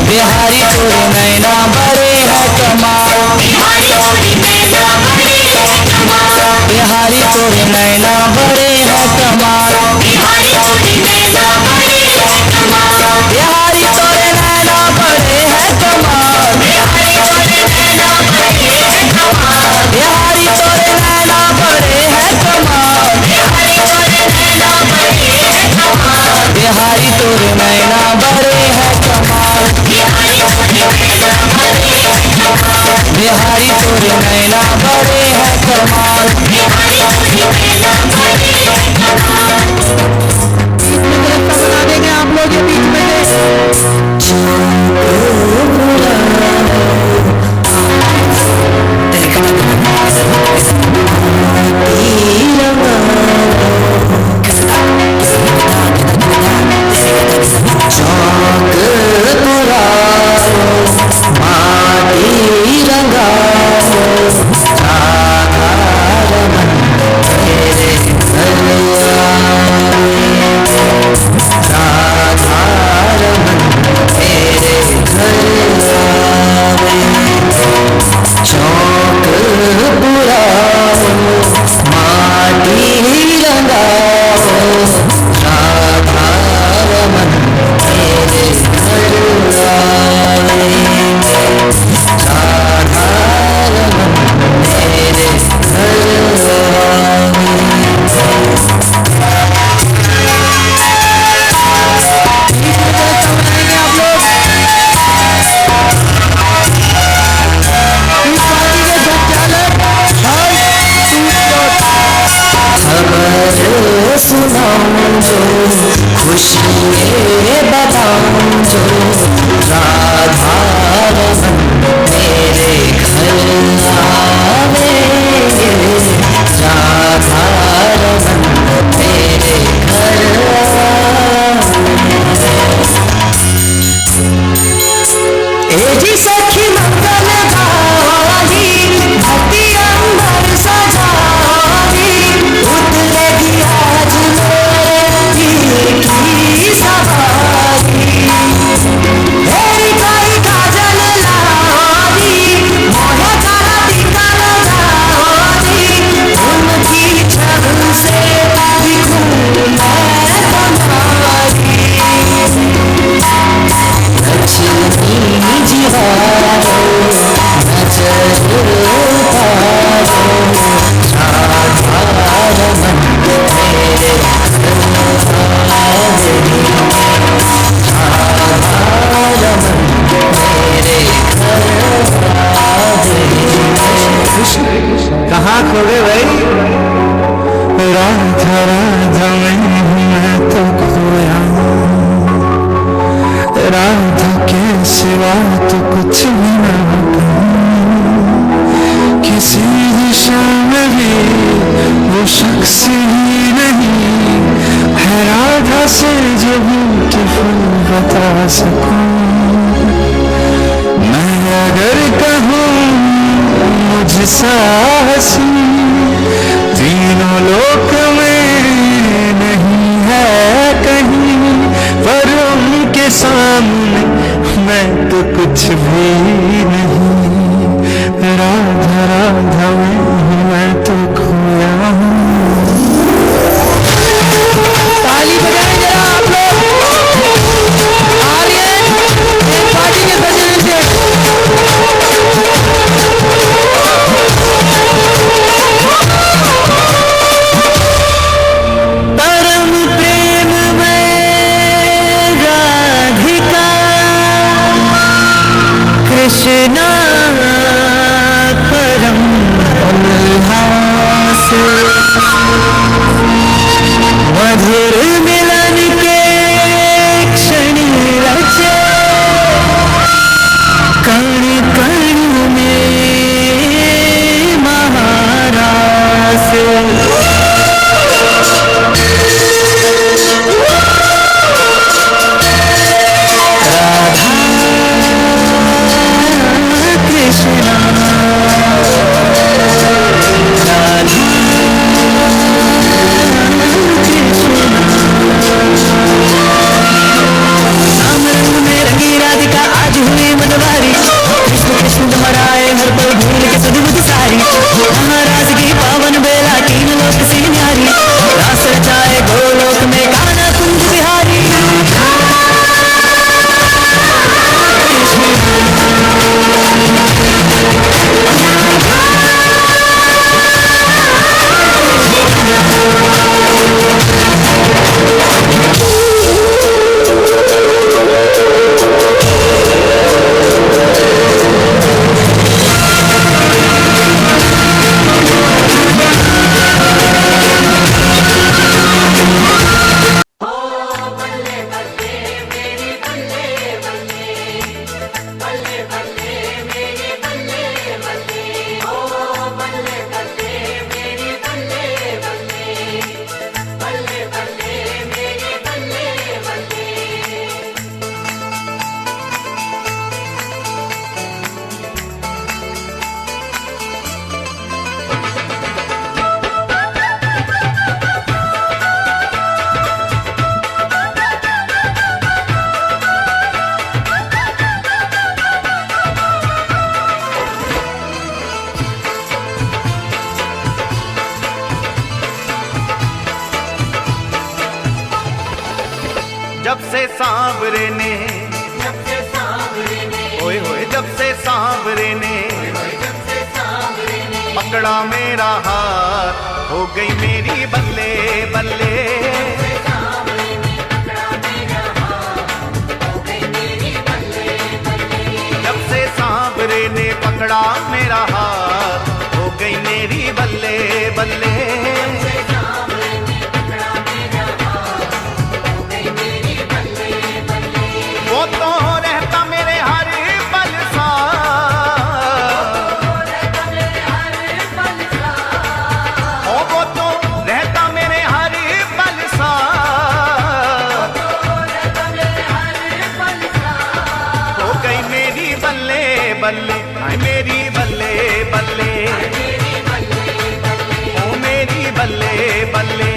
बिहारी तोरे नैना बड़े है कमाल, बिहारी तोरे नैना बड़े है कमाल, बिहारी तोरे नैना बड़े है कमाल, बिहारी तोरे नैना बड़े है कमाल, बिहारी तोरे नैना बड़े है कमाल, बिहारी तोरे नैना बड़े है कमाल, बिहारी तोरे नैना बड़े है कमाल, बिहारी तोरे नैना बड़े है कमाल, बिहारी तोरे नैना बड़े है कमाल, बिहारी तोरे नैना बड़े है कमाल, बिहारी तोरे नैना बड़े है कमाल, बिहारी तोरे नैना बड़े है कमाल। बना देंगे आप लोग ये बीच में जब से सांवरे ने, ओए होए जब से सांवरे ने पकड़ा मेरा हाथ, हो गई मेरी बल्ले बल्ले। जब से सांवरे ने पकड़ा मेरा हाथ, हो गई मेरी बल्ले बल्ले। वो तो रहता मेरे हर पल साथ, ओ वो तो रहता मेरे हर पल साथ, हो गई मेरी बल्ले बल्ले, हाय मेरी बल्ले बल्ले, ओ मेरी बल्ले बल्ले।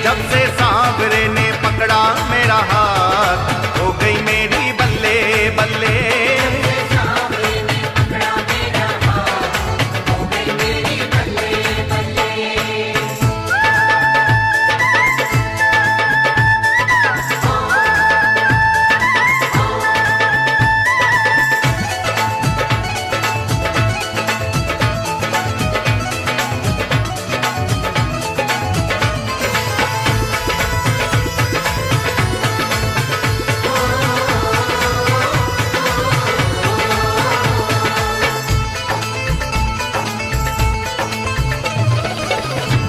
जब से सांवरे ने पकड़ा मेरा हाथ, हो गई मेरी बल्ले बल्ले।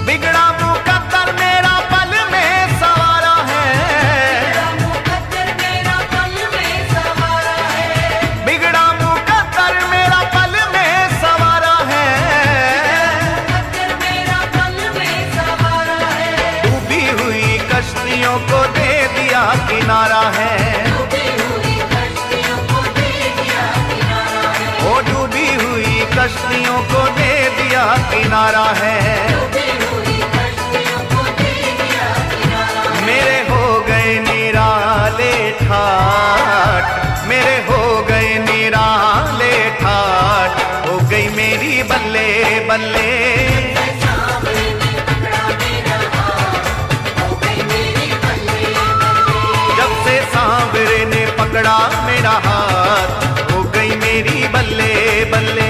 बिगड़ा मुकद्दर मेरा पल में सवारा है, बिगड़ा मुकद्दर मेरा पल में सवारा है, डूबी हुई कश्तियों को दे दिया किनारा है, ओ डूबी हुई कश्तियों को दे दिया किनारा है। मेरे हो गए निराले ठाट, मेरे हो गए निराले ठाट, हो गई मेरी बल्ले बल्ले। जब से सांवरे ने पकड़ा मेरा हाथ, हो गई मेरी बल्ले बल्ले।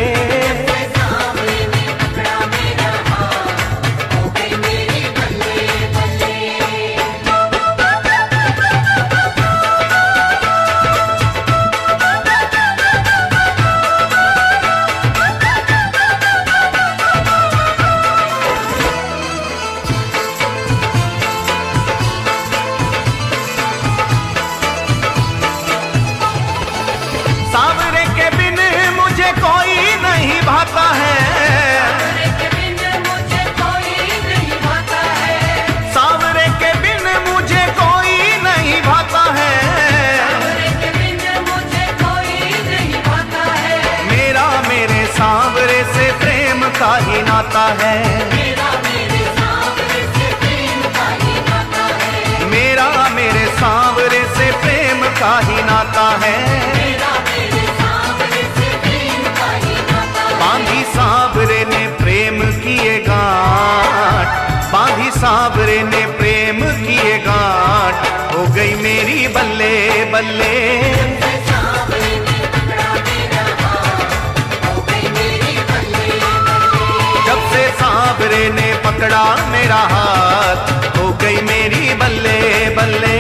सांवरे के बिन मुझे कोई नहीं भाता है, सांवरे के बिन मुझे कोई नहीं भाता है, मेरा मेरे सांवरे से प्रेम का ही नाता है, मेरा मेरे सांवरे से प्रेम का ही नाता है। बांधी सांवरे ने प्रेम किए गांठ, बांधी सांवरे ने प्रेम किए गांठ, हो गई मेरी बल्ले बल्ले। जब से सांवरे ने पकड़ा मेरा हाथ, हो गई मेरी बल्ले बल्ले।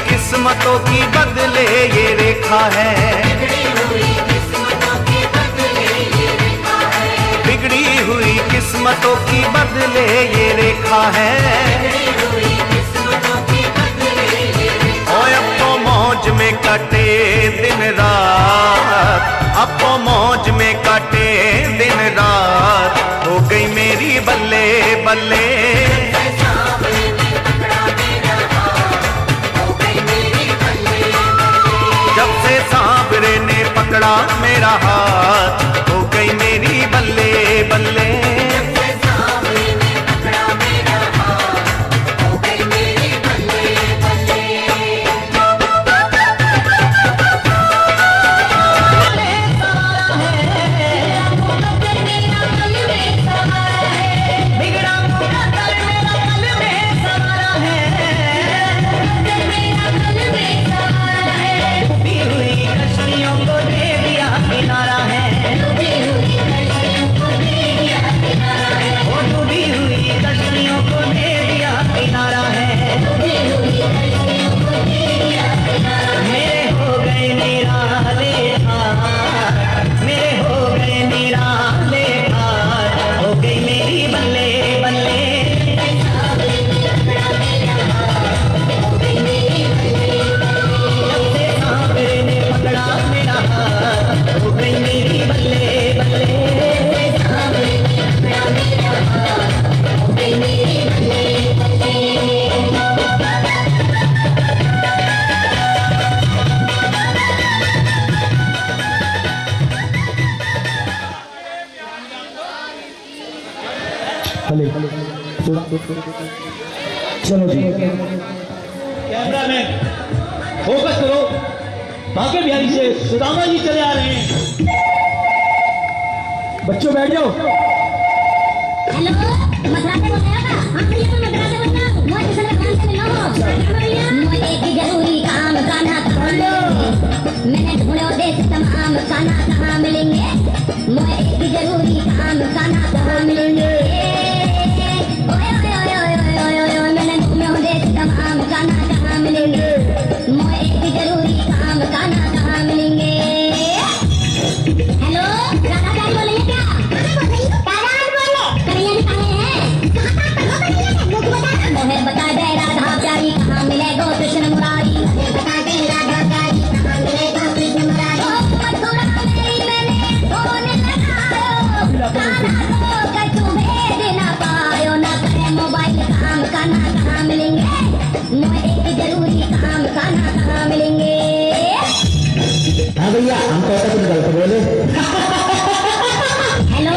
किस्मतों की बदले ये रेखा है, किस्मतों की बदले ये रेखा है। ओए अब तो मौज में कटे दिन रात, अब तो मौज में कटे दिन रात, हो गई मेरी बल्ले बल्ले। जब से सांवरे ने पकड़ा मेरा हाथ, हो गई मेरी बल्ले बल्ले। चलो जी कैमरा मैन फोकस करो। बांके बिहारी से सुदामा जी चले आ रहे हैं। बच्चों बैठ जाओ। हेलो मद्रासे बोल रहे हो? हां भैया मैं मद्रासे बोल रहा हूं। मोए किसी काम से मिलो भैया। मोए एक जरूरी काम काना बोलो। मैंने ढूंढो देश तमाम काना कहां मिलेंगे। मोए एक जरूरी काम काना कहां मिलेंगे। ओए ओए ओए ओए ओए ओए मैंने ढूंढो देश तमाम काना कहां मिलेंगे। मोए एक जरूरी काम काना कहां मिलेंगे। हेलो राधा प्यारी बोल रही है क्या? मोहे बता दे राधा प्यारी कहाँ मिले गो कृष्ण मुरारी। बता दे राधा प्यारी कहाँ मिले गो कृष्ण मुरारी। मथुरा में मैंने फोन लगायो, कान्हा को कछु भेज ना पायो। ना करे मोबाइल काम कान्हा कहाँ मिलेंगे। मोहे एक जरूरी काम कान्हा कहाँ मिलेंगे। हाँ भैया हम तो ऐसा कुछ गलत बोले। हेलो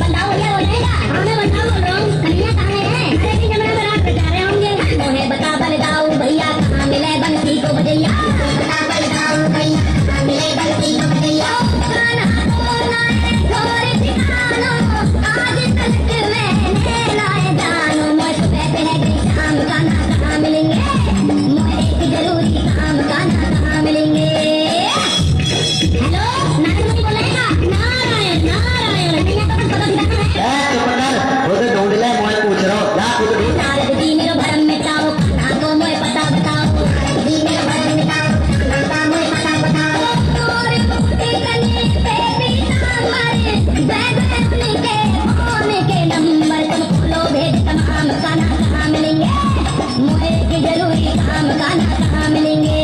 बंदाओ भैया बोल रहे हैं क्या? हाँ मैं बंदाओ बोल रहा हूँ। कन्हैया कहाँ है? अरे भी जमुना में रात बिता रहे होंगे। मोहे बता बलदाऊ भैया कहाँ मिले बंसी को बजैया। बता बलदाऊ भैया कहाँ मिले बंसी को बजैया। कान्हा को लाए थोड़े ठिकानो, आज तक मैंने लाए जानो। मोहे सुबह से है गई शाम कान्हा कहाँ मिलेंगे। मोहे एक जरूरी काम कान्हा कहाँ मिलेंगे। हेलो नारायण बोल रहे हैं क्या? नारायण नारायण भैया तो कुछ पता दिखाना है। उधर ढूंढ ले मैं पूछ रहा हूँ। जा खुद ढूंढ। नारद जी मेरो भरम मिटाओ, कान्हा को मोए पता बताओ। नारद जी मेरो भरम मिटाओ, कान्हा का मोए पता बताओ। मोर मुक्ति करने पे पीताम्बर, बैग उनके फोन के नंबर। तुम खोलो भेज तमाम कान्हा कहाँ मिलेंगे। मोए के जरूरी काम कान्हा कहाँ मिलेंगे।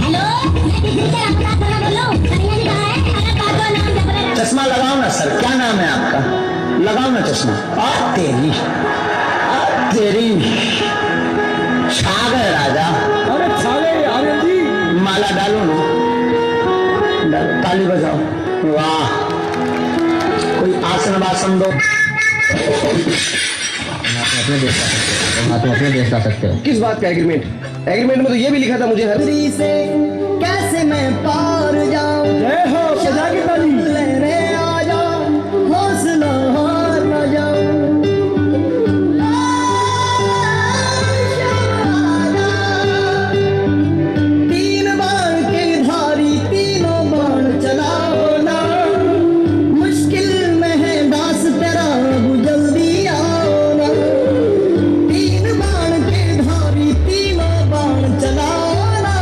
हेलो मैं किसी से अपना खाना बोल रहा हूँ। कन्हैया जी कहाँ है? अगर काको नाम जप रहे हैं। चश्मा लगाओ ना सर। क्या नाम है आपका? लगाओ ना चश्मा। तेरी तेरी छागल राजा। अरे छागल आनंद जी। माला डालो ना, डालो। ताली बजाओ। वाह कोई आसन वासन दो। अपने देश ला सकते हो। किस बात का एग्रीमेंट? एग्रीमेंट में तो ये भी लिखा था मुझे हर से कैसे मैं पार जाऊं। जय हो सजा की ताली। लेने आ जाऊं, हौसला हार न जाऊं। तीन बाण के धारी तीनों बाण चलाओ ना। मुश्किल में है दास तेरा अब जल्दी आओ ना। तीन बाण के धारी तीनों बाण चलाओ ना।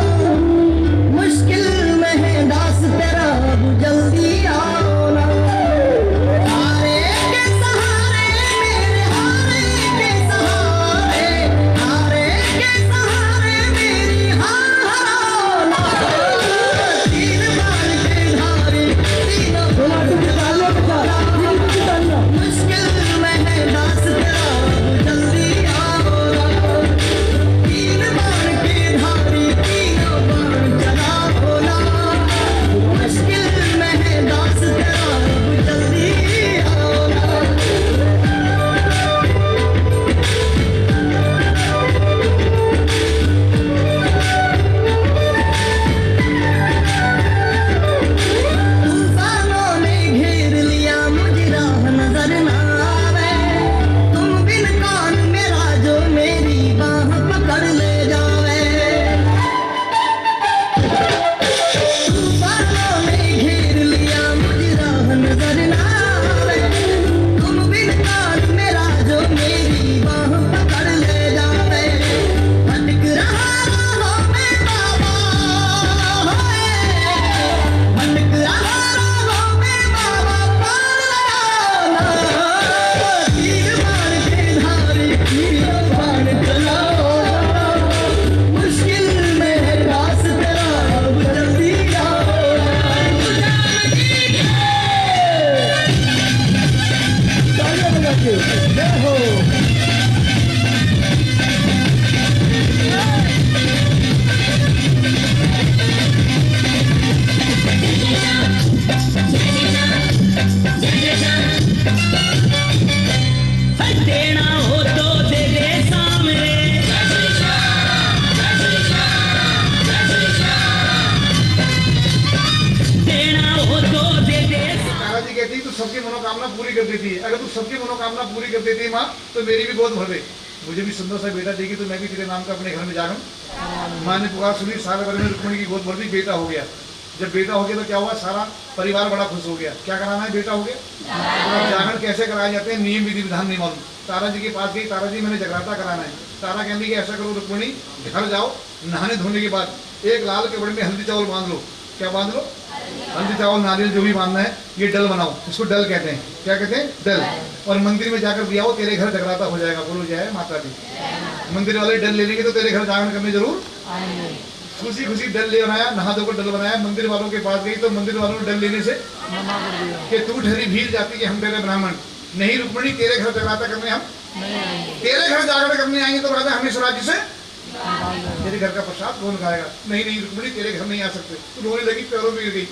तारा जी कहती तू सबकी मनोकामना पूरी कर देती है, अगर तू सबकी मनोकामना पूरी कर देती है माँ तो मेरी भी गोद भर दे, मुझे भी सुंदर सा बेटा देगी तो मैं भी तेरे नाम का अपने घर में जाऊँ। माँ ने पुकार सुनी, साल भर में रुक्मिणी की गोद भर दी, बेटा हो गया। जब बेटा हो गया तो क्या हुआ, सारा परिवार बड़ा खुश हो गया। क्या कराना है, बेटा हो गया। जागरण कैसे कराए जाते हैं, नियम विधि विधान नहीं मालूम। तारा जी के पास गई, तारा जी मैंने जगराता कराना है। तारा कहने की ऐसा करो रुक्मिणी, घर जाओ, नहाने धोने के बाद एक लाल कपड़े में हल्दी चावल बांध लो। क्या बांध लो, हल्दी चावल नारियल जो भी बांधना है, ये डल बनाओ, इसको डल कहते हैं। क्या कहते हैं, डल। और मंदिर में जाकर दिया हो, तेरे घर जगराता हो जाएगा। बोलो जय माता दी। मंदिर वाले डल ले लेंगे तो तेरे घर जागरण करने जरूर खुशी खुशी डल ले बनाया, नहा धोकर डल बनाया। मंदिर वालों के पास गई तो मंदिर वालों ने डल लेने से कि तू ठहरी भील जाती है, हम तेरे ब्राह्मण नहीं। रुक्मिणी तेरे घर जगराता करने हम तेरे घर जागरण करने आएंगे तो राजा हमें राज्य से तेरे घर का प्रसाद कौन खाएगा। नहीं नहीं रुक्मिणी तेरे घर नहीं आ सकते। तू रोने लगी, पैरों में गिर गई।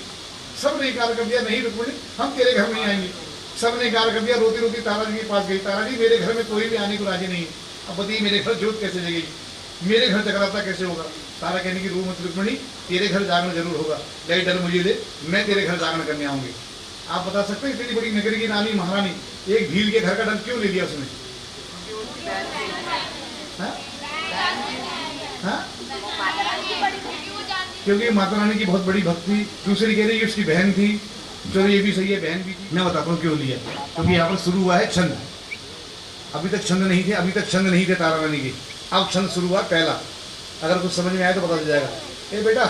सब ने इनकार कर दिया, नहीं रुक्मिणी हम तेरे घर नहीं आएंगे। सब ने इनकार कर दिया। रोती रोती तारा जी के पास गई। तारा जी मेरे घर में कोई भी आने को राजी नहीं है, अब बताइए मेरे घर जोत कैसे जगेगी, मेरे घर जगराता कैसे होगा। तारा कहने की रो मत रुक्मिणी, तेरे घर जागरण जरूर होगा। ले डर मुझे दे, मैं तेरे घर जागरण करने आऊंगी। आप बता सकते हैं इतनी बड़ी नगरी की रानी महारानी एक भील के घर का डर क्यों ले लिया उसने? क्योंकि माता रानी की बहुत बड़ी भक्त थी। दूसरी कह रही कि उसकी बहन थी, जो ये भी सही है, बहन भी थी। मैं बताता हूँ क्यों लिया। क्योंकि यहाँ पर शुरू हुआ है छंद। अभी तक छंद नहीं थे, अभी तक छंद नहीं थे तारा रानी के। अब छंद शुरू हुआ पहला। अगर कुछ समझ में आया तो पता चल जाएगा। ए बेटा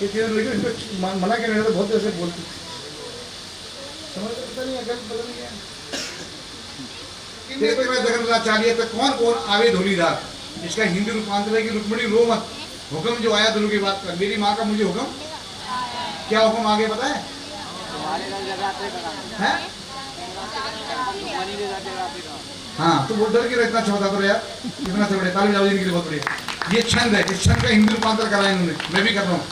ये चीज लेकिन मना क्या नहीं, तो बहुत ऐसे बोलती समझ पता नहीं अगर बदल गया। जगन्नाथाचार्य तक कौन कौन आवे धोलीदार, इसका हिंदी रूपांतर है कि रुक्मिणी रो मत, हुक्म जो आया दोनों की बात कर। मेरी माँ का मुझे हुक्म, क्या हुक्म आगे पता है? हाँ तो वो डर के रहना चाहता था यार, इतना से बड़े ताली बजाओ, बहुत बढ़िया। ये छंद है, इस छंद का हिंदी रूपांतर कराया इन्होंने, मैं भी कर रहा हूँ।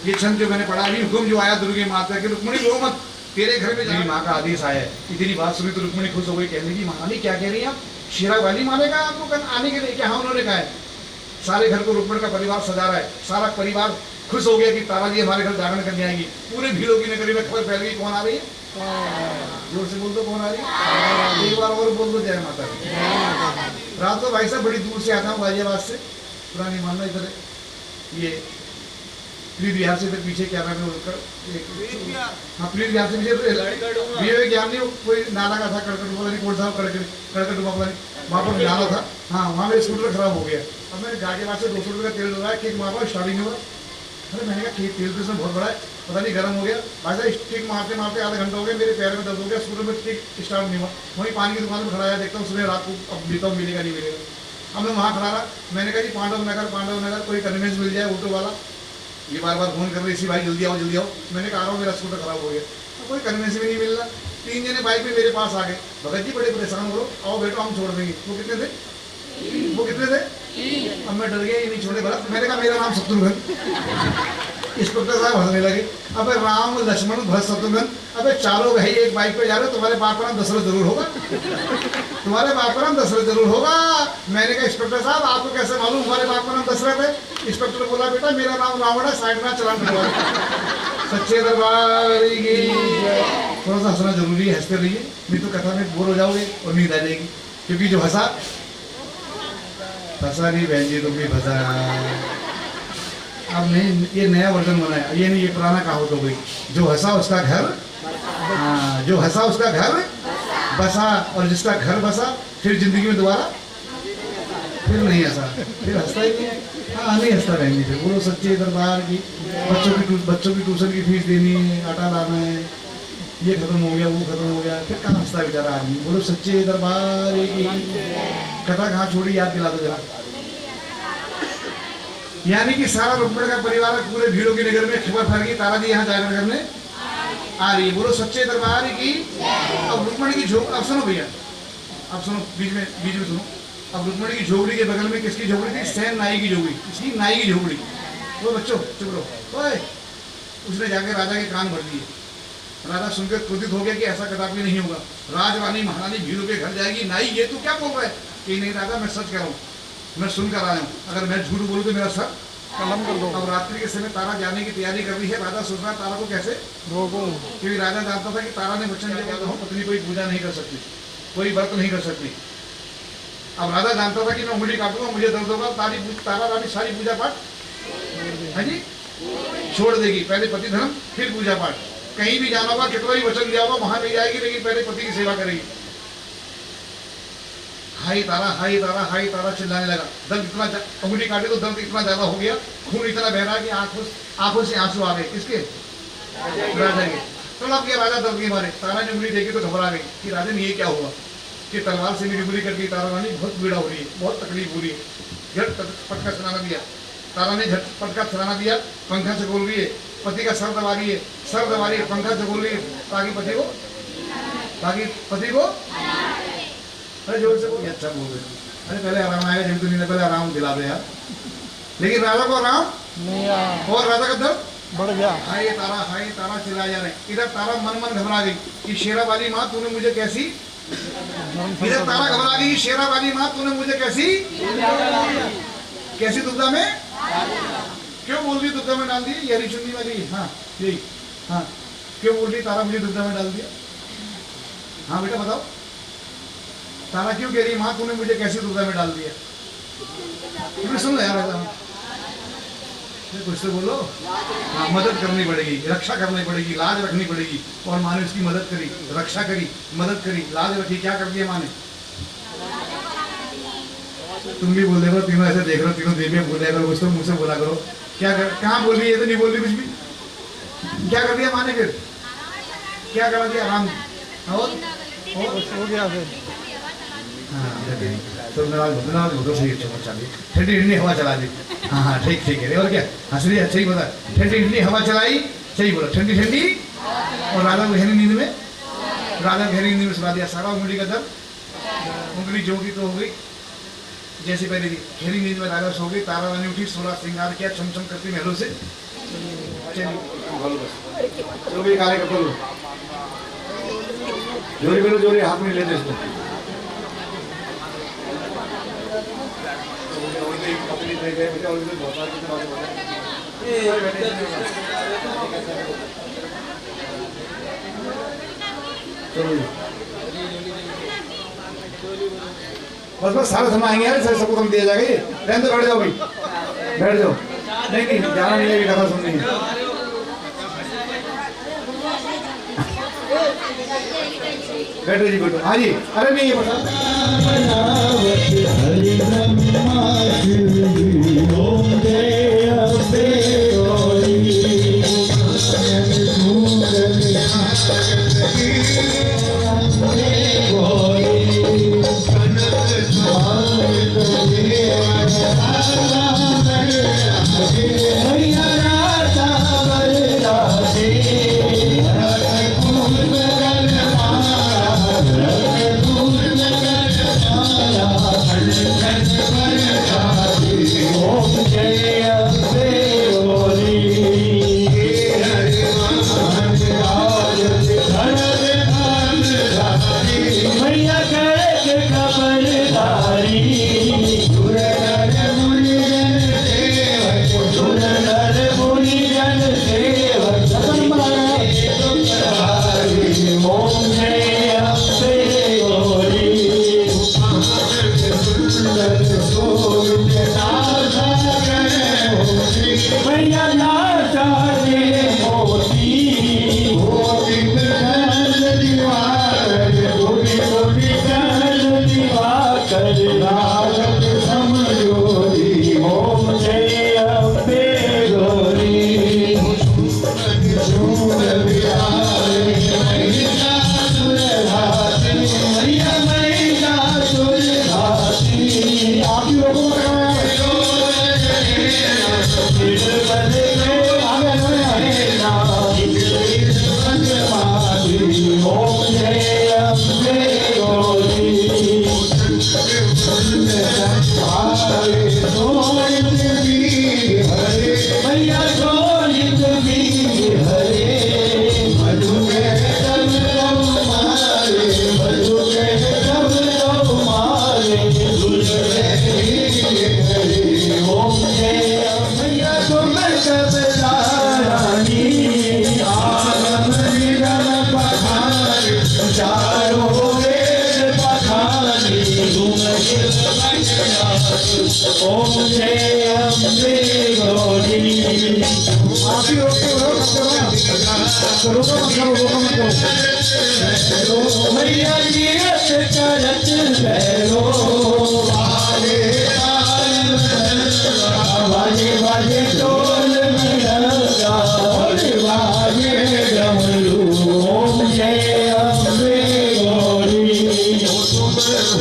ये छंद जो मैंने पढ़ा, हुक्म जो आया दुर्गे माता के, रुक्मिणी रो मत, तेरे घर में मेरी माँ का आदेश आया है। इतनी बात सुनी तो रुक्मिणी खुश हो गई। कहने की महारानी क्या कह रही है आप, शेरा वाली मानेगा आपको आने के लिए? क्या हाँ उन्होंने कहा है। सारे घर को रुक्मिणी का परिवार सजा रहा है। सारा परिवार खुश हो गया कि तारा जी हमारे घर जागरण करने आएगी। पूरे भीलों की नगरी में खबर फैल गई, कौन आ रही है? जोर से बोल दो, कौन आ रही है? एक बार और बोल दो, जय माता दी। रात को भाई साहब बड़ी दूर से आता हूँ, गाजियाबाद से, पुरानी मानना इधर ये प्रीत विहार से इधर पीछे, क्या नाम है उसका, हाँ प्रीत विहार से पीछे ज्ञान नहीं, कोई नाला का था, कड़कट पता नहीं कौन सा, कड़कट डुबा पता नहीं, वहाँ पर जाना था। हाँ वहाँ मेरा स्कूटर खराब हो गया। अब मैंने गाजियाबाद से 200 रुपये का तेल डलवाया, किक मारा, स्टार्टिंग में। अरे मैंने कहा तेल तो इसमें बहुत बड़ा है, पता नहीं गर्म हो गया। भाई साहब स्टिक मारते मारते आधा घंटा हो गया, मेरे पैर में दर्द हो गया, स्कूटर में स्टिक स्टार्ट नहीं हुआ। वहीं पानी की दुकान में खड़ा है, देखता हूँ सुबह रात को, अब बीता हूँ मिलेगा नहीं मिलेगा। अब मैं वहाँ खड़ा रहा, मैंने कहा जी पांडव नगर कोई कन्वेंस मिल जाए ऑटो वाला। ये बार बार फोन कर रही इसी, भाई जल्दी आओ जल्दी आओ। मैंने कहा रहा हूँ, मेरा स्कूटर खराब हो गया। तो कोई कन्वेंस भी नहीं मिल रहा। 3 जने बाइक में मेरे पास आ गए, भगत जी बड़े परेशान हो, आओ बेटो हम छोड़ देंगे। वो कितने थे? अब मैं डर गया, ये नहीं छोड़े भरत। मैंने कहा मेरा नाम शत्रुघ्न। इंस्पेक्टर साहब हंसने लगे। अबे राम लक्ष्मण भरत शत्रुघ्न, अबे चारों भाई एक बाइक पे जा रहे हो, तुम्हारे बाप का नाम दशरथ जरूर होगा, तुम्हारे बाप का नाम दशरथ जरूर होगा। मैंने कहा इंस्पेक्टर साहब आपको कैसे मालूम हमारे बाप का नाम दशरथ है? इंस्पेक्टर बोला बेटा मेरा नाम रावण है, साइड में चलान करवा। सच्चे दरबार की थोड़ा सा हंसना जरूरी है, हंसते रहिए, नहीं तो कथा में बोर हो जाओगे और नींद आ जाएगी। क्योंकि जो हंसा नहीं बहन जी, तुम भी फंसा। अब नहीं, ये नया वर्जन बनाया, ये नहीं, ये पुराना कहावत हो गई। जो हंसा उसका घर, जो हंसा उसका घर बसा, और जिसका घर बसा फिर जिंदगी में दोबारा फिर नहीं हंसा, फिर हंसता ही नहीं है। हाँ नहीं हंसता रहेंगे। फिर बोलो सच्चे दरबार की। बच्चों की ट्यूशन की फीस देनी है, आटा लाना है, ये खत्म हो गया, वो खत्म हो गया, फिर कहाँ हंसता है बेचारा आदमी। बोलो सच्चे दरबार की। कथा कहाँ छोड़ी, याद दिला दो जरा। यानी कि सारा रुक्मिणी का परिवार पूरे भीड़ों की नगर में खबर फैल गई, तारा जी यहाँ जागरण करने आ रही है। बोलो सच्चे दरबार की। अब रुक्मिणी की झोपड़ी, अब सुनो भैया, अब सुनो, बीच में सुनो। अब रुक्मिणी की झोपड़ी के बगल में किसकी झोपड़ी थी? सेन नाई की झोपड़ी, इसकी नाई की झोपड़ी। वो बच्चों चुप रहो। ओए, उसने जाके राजा के कान भर दिए। राजा सुनकर क्रोधित हो गया कि ऐसा कदापि नहीं होगा, राजरानी महारानी भीड़ों के घर जाएगी। नाई ये तू क्या बोल रहा है? कि नहीं राजा मैं सच कह रहा हूँ, मैं सुनकर आया हूँ, अगर मैं झूठ बोलूँ तो मेरा सर अब रात्रि के समय तारा जाने की तैयारी कर रही है। राजा सोच रहा है तारा को कैसे रोकूं, क्योंकि राजा जानता था कि तारा ने वचन दिया कि पत्नी कोई पूजा नहीं कर सकती, कोई व्रत नहीं कर सकती। अब राजा जानता था कि मैं उंगली काटूंगा मुझे दर्द होगा, तारा रानी सारी पूजा पाठ है जी छोड़ देगी। पहले पति धर्म फिर पूजा पाठ। कहीं भी जाना होगा, कितना भी वचन दिया होगा वहां नहीं जाएगी, लेकिन पहले पति की सेवा करेगी। हाय तारा चिल्लाने लगा। दर्द इतना उंगली काटे तो दर्द इतना ज्यादा हो गया, खून इतना बह रहा कि आंखों से आंसू आ गए। किसके? राजा के। तो अब क्या राजा दर्द के मारे, तारा ने उंगली देखी तो घबरा गई कि राजन ये क्या हुआ कि तलवार से मेरी उंगली कर दी। तारा रानी बहुत पीड़ा हो रही है, बहुत तकलीफ हो रही है। झट पटका चलाना दिया। तारा ने झट पटका चलाना दिया। पंखा से बोल रही है, पति का सर दबा रही है, पंखा से बोल रही है ताकि पति को अरे जोर से बोल। अच्छा बोल रहे, अरे पहले आराम आएगा जब तुमने पहले आराम दिला दे यार। लेकिन राजा को आराम नहीं आया और राजा का दर्द बढ़ गया। हाय तारा चिल्ला जा रहे। इधर तारा मन घबरा गई कि शेरा वाली माँ तूने मुझे कैसी, इधर तारा घबरा गई कि शेरा वाली माँ तूने मुझे कैसी दुविधा में क्यों बोल रही, दुविधा में डाल दी। यही चुन्नी वाली, हाँ यही, हाँ क्यों बोल रही तारा मुझे दुविधा में डाल दिया। हाँ बेटा बताओ, तारा क्यों कह रही माँ तूने मुझे कैसी दुविधा में डाल दिया। सुन लो यार, कुछ तो बोलो। हाँ मदद करनी पड़ेगी, रक्षा करनी पड़ेगी, लाज रखनी पड़ेगी। और माँ ने उसकी मदद करी, रक्षा करी, मदद करी, लाज रखी। क्या कर दिया माँ ने? तुम भी बोल दे करो, तीनों ऐसे देख रहे हो, तीनों देवियां बोल करो, कुछ तो मुझसे बोला करो। क्या कर, कहाँ बोल रही है? तो नहीं बोल रही कुछ भी। क्या कर दिया माँ ने? फिर क्या करा दिया? आराम और हो गया फिर। तो ठंडी ठंडी हवा चला दी। हाँ ठीक है। और क्या हंस रही? अच्छा ही बोला, ठंडी ठंडी हवा चलाई, सही बोला, ठंडी ठंडी। और राजा गहरी नींद में सुला दिया। सारा उंगली का दर्द, उंगली जो की तो हो गई जैसी पहले थी। गहरी नींद में राजा सो गई। तारा रानी उठी, 16 श्रृंगार किया, चमचम करती महलों से चलो भी कार्य कर लो। जोरी बोलो, जोरी हाथ में लेते इसको। बस सारा समय आएंगे यार, सबको कम दिया जाएगा। रहने दो, बैठ जाओ भाई, बैठ जाओ। नहीं जाना नहीं है, कथा सुननी है। बैठो जी, बैठो। हाँ जी, अरे नहीं ये बता आप ही रोके हो रोको मत करो मैया जीरत करत भैरो बाजे बाजे ढोल मृदंगा बाजे डमरू ओम जय अम्बे गौरी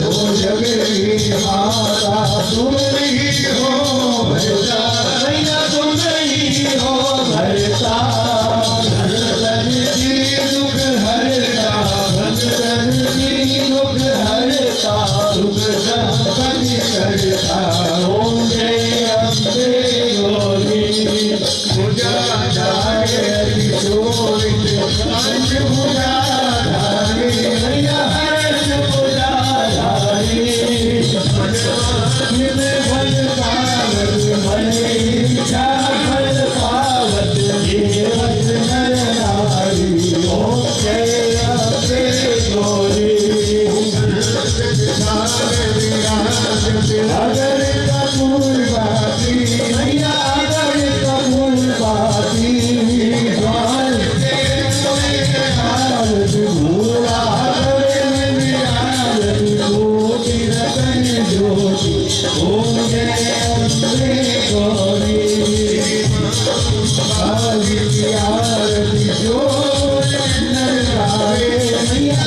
हो जगरी माता तुम ही हो भरता मैया तुम ही हो भरता भगतन की दुख हरता भगतन की दुख हरता दुख संपत्ति करता ओम जय अम्बे गौरी पूजा धारे किशोरित पंच पूजा धारे मैया हर्ष पूजा धारे मन फल पावत मन इच्छा फल पावत जीवत नर नारी ओम जय अम्बे गौरी अगर कपूर बाती मैया अगर कपूर बाती द्वार आरत भूरा आरत ज्योति रतन ज्योति ओम जय अम्बे गौरी आरती आरती ज्योति नर गावे मैया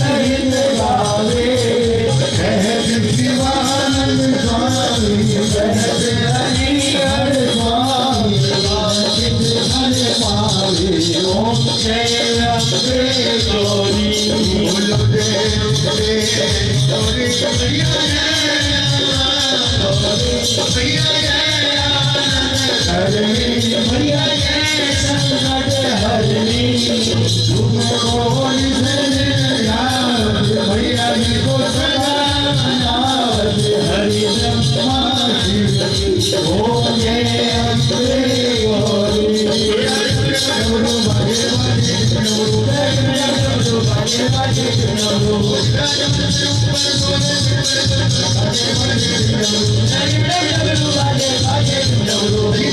हरित गावे शिवानंद स्वामी कहत हरिहर स्वामी वाचित हर पावे ओम जय अम्बे गौरी बोलो जय अम्बे गौरी हरणी मैया जय संकट हरणी तुम कौन मैया जी को सदा हरि ब्रह्मा शिव ओम जय अम्बे गौरी डमरू बाजे बाजे डमरू बाजे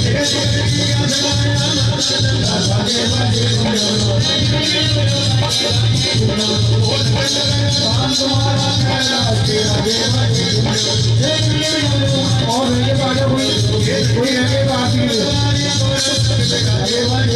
बाजे डमरू बाजे बाजे डमरू और ये बात कोई आगे बात नहीं आगे बात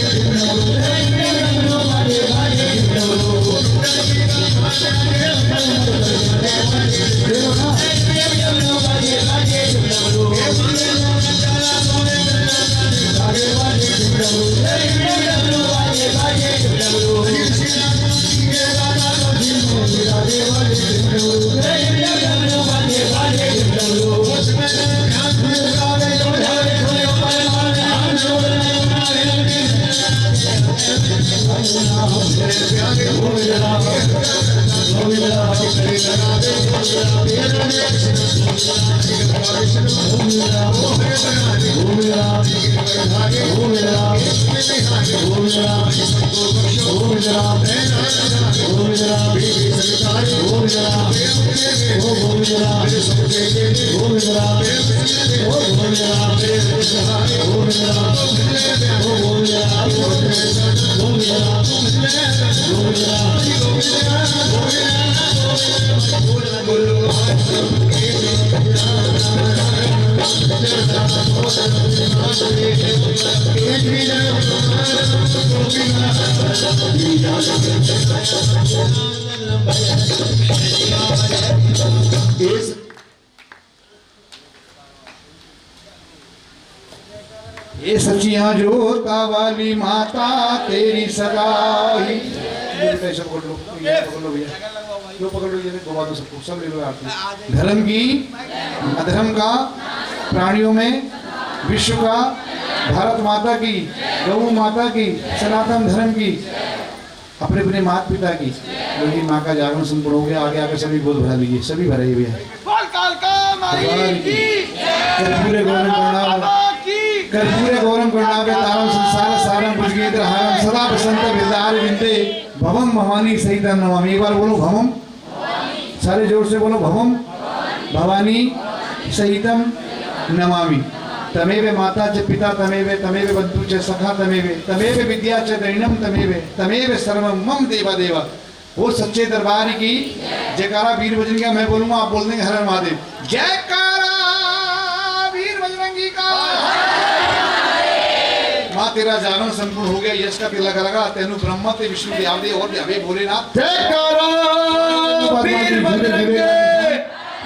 ये सचिया जोता वाली माता तेरी सगाई ऐसा पकड़ लो, ये पकड़ लो भैया, जो पकड़ लो, ये घुमा दो सबको, सब ले लो आरती। धर्म की अधर्म का, प्राणियों में विश्व का, भारत माता की, गौ माता की, सनातन धर्म की, अपने अपने माता पिता की। वही माँ का जागरण संपूर्ण हो गया। आगे आकर सभी गोद भरा लीजिए, सभी भरे हुए हैं। कर्पूरे गौरम करुणावे तारम संसार सारम भुजगेन्द्रहारम सदा प्रसन्न हृदय विंदे भवम भवानी सहितं नमामि। एक बार बोलो भवम, सारे जोर से बोलो भवम भवानी सहितं नमामि। तमेव माता च पिता तमेव तमेव बंधु च सखा तमेव तमेव विद्या च दैनम तमेव सर्वम मम देवा देवा। वो सच्चे दरबार की जयकारा वीर बजरंगी का मैं बोलूंगा, आप बोल देंगे हर हर महादेव। जयकारा वीर बजरंगी का। माँ तेरा जानन संपूर्ण हो गया, यश का तिलक लगा, तेनु ब्रह्मा ते विष्णु देव और देवे भोलेनाथ। जयकारा वीर बजरंगी।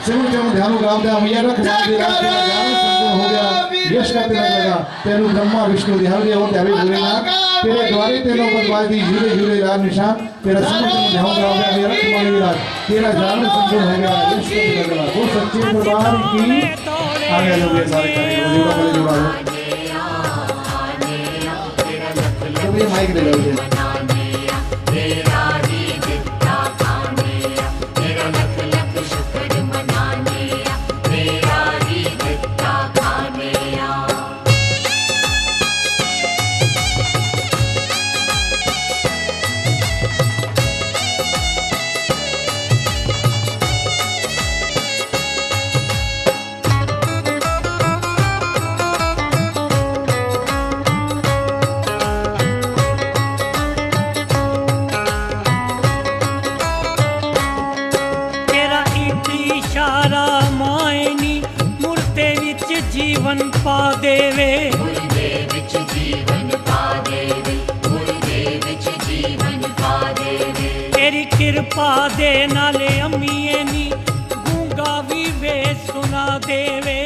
सिमर चरण ध्यान ग्राम दे मैया रख तेरा जानन संपूर्ण हो गया, यश का तिलक लगा, तेनु ब्रह्मा विष्णु देव और देवे भोलेनाथ। तेरे द्वारे तेनो बदवादी झूले झूले लाल निशान, तेरा सिमर चरण ध्यान ग्राम दे मैया रख विराज, तेरा जानन संपूर्ण हो गया, यश का तिलक लगा। वो सच्चे दरबार की आगे लोग सारे कार्य जोड़ा ये माइक दे लो। जीवन पा देवे, मुर्दे विच जीवन पा देवे, मुर्दे विच जीवन पा देवे। तेरी कृपा दे नाले अम्मीए नी गूंगा भी वे सुना देवे।